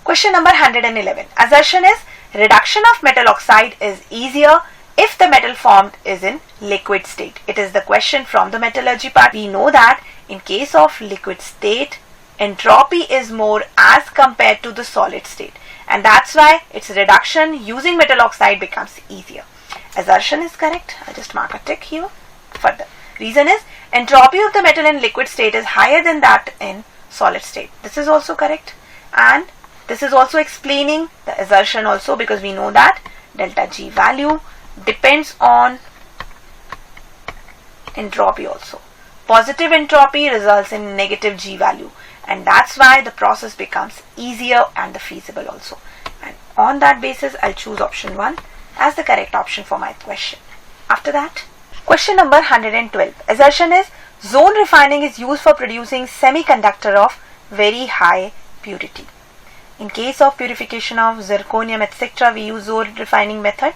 Question number 111. Assertion is reduction of metal oxide is easier if the metal formed is in liquid state. It is the question from the metallurgy part. We know that in case of liquid state, entropy is more as compared to the solid state, and that's why its reduction using metal oxide becomes easier. Assertion is correct. I'll just mark a tick here. Further, reason is entropy of the metal in liquid state is higher than that in solid state. This is also correct, and this is also explaining the assertion also, because we know that delta G value depends on entropy also. Positive entropy results in negative G value, and that's why the process becomes easier and the feasible also. And on that basis, I'll choose option 1 as the correct option for my question. After that, question number 112. Assertion is zone refining is used for producing semiconductor of very high purity. In case of purification of zirconium etc., we use zone refining method,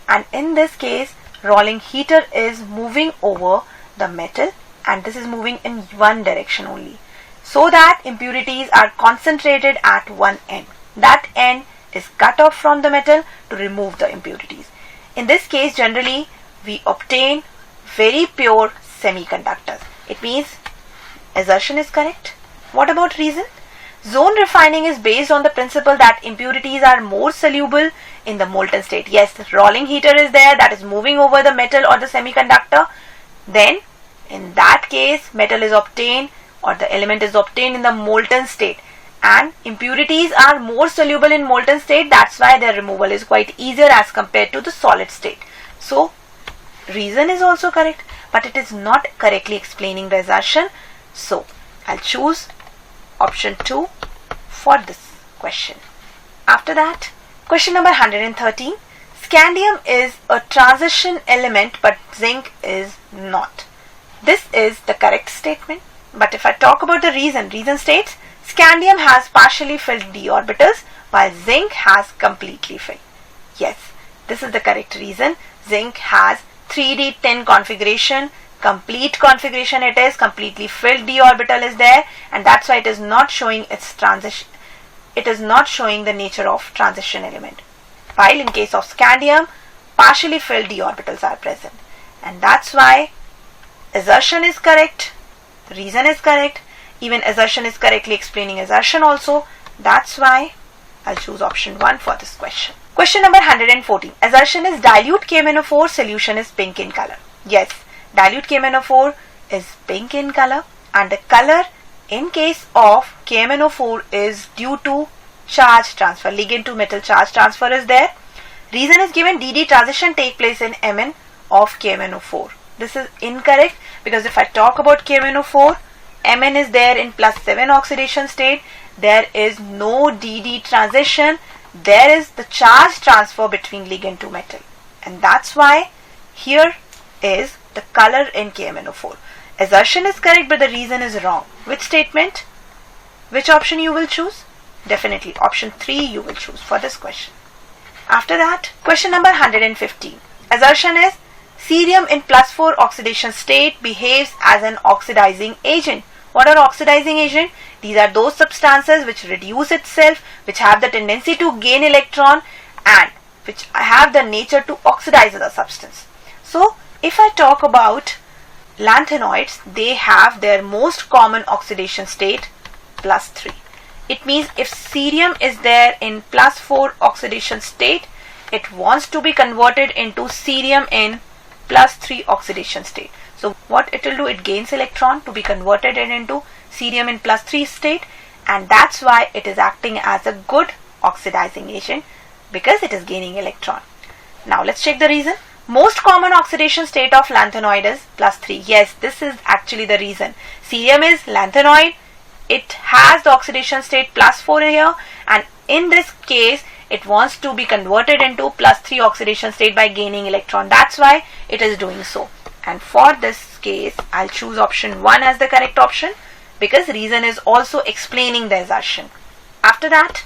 and in this case rolling heater is moving over the metal, and this is moving in one direction only, so that impurities are concentrated at one end. That end is cut off from the metal to remove the impurities. In this case, generally we obtain very pure semiconductors. It means assertion is correct. What about reason? Zone refining is based on the principle that impurities are more soluble in the molten state. Yes, the rolling heater is there that is moving over the metal or the semiconductor. Then in that case, metal is obtained or the element is obtained in the molten state, and impurities are more soluble in molten state. That's why their removal is quite easier as compared to the solid state. So reason is also correct, but it is not correctly explaining the assertion. So I'll choose option 2 for this question. After that, question number 113. Scandium is a transition element but zinc is not. This is the correct statement, but if I talk about the reason states scandium has partially filled d orbitals while zinc has completely filled. Yes, this is the correct reason. Zinc has 3d10 configuration, complete configuration it is, completely filled d orbital is there, and that's why it is not showing its transition. It is not showing the nature of transition element. While in case of scandium, partially filled d orbitals are present, and that's why assertion is correct, reason is correct, even assertion is correctly explaining assertion also. That's why I'll choose option 1 for this question. Question number 114. Assertion is dilute KMnO4 solution is pink in color. Yes, dilute KMnO4 is pink in color, and the color in case of KMnO4 is due to charge transfer, ligand to metal charge transfer is there. Reason is given DD transition take place in Mn of KMnO4. This is incorrect, because if I talk about KMnO4, Mn is there in +7 oxidation state. There is no DD transition. There is the charge transfer between ligand to metal, and that's why here is the color in KMnO4. Assertion is correct, but the reason is wrong. Which statement? Which option you will choose? Definitely option 3 you will choose for this question. After that, question number 115. Assertion is cerium in +4 oxidation state behaves as an oxidizing agent. What are oxidizing agent? These are those substances which reduce itself, which have the tendency to gain electron, and which have the nature to oxidize the substance. So if I talk about lanthanoids, they have their most common oxidation state +3. It means if cerium is there in +4 oxidation state, it wants to be converted into cerium in +3 oxidation state. So what it will do, it gains electron to be converted into cerium in +3 state, and that's why it is acting as a good oxidizing agent, because it is gaining electron. Now let's check the reason. Most common oxidation state of lanthanoid is +3. Yes, this is actually the reason. Cerium is lanthanoid. It has the oxidation state +4 here, and in this case it wants to be converted into +3 oxidation state by gaining electron. That's why it is doing so. And for this case, I'll choose option 1 as the correct option, because reason is also explaining the assertion. After that,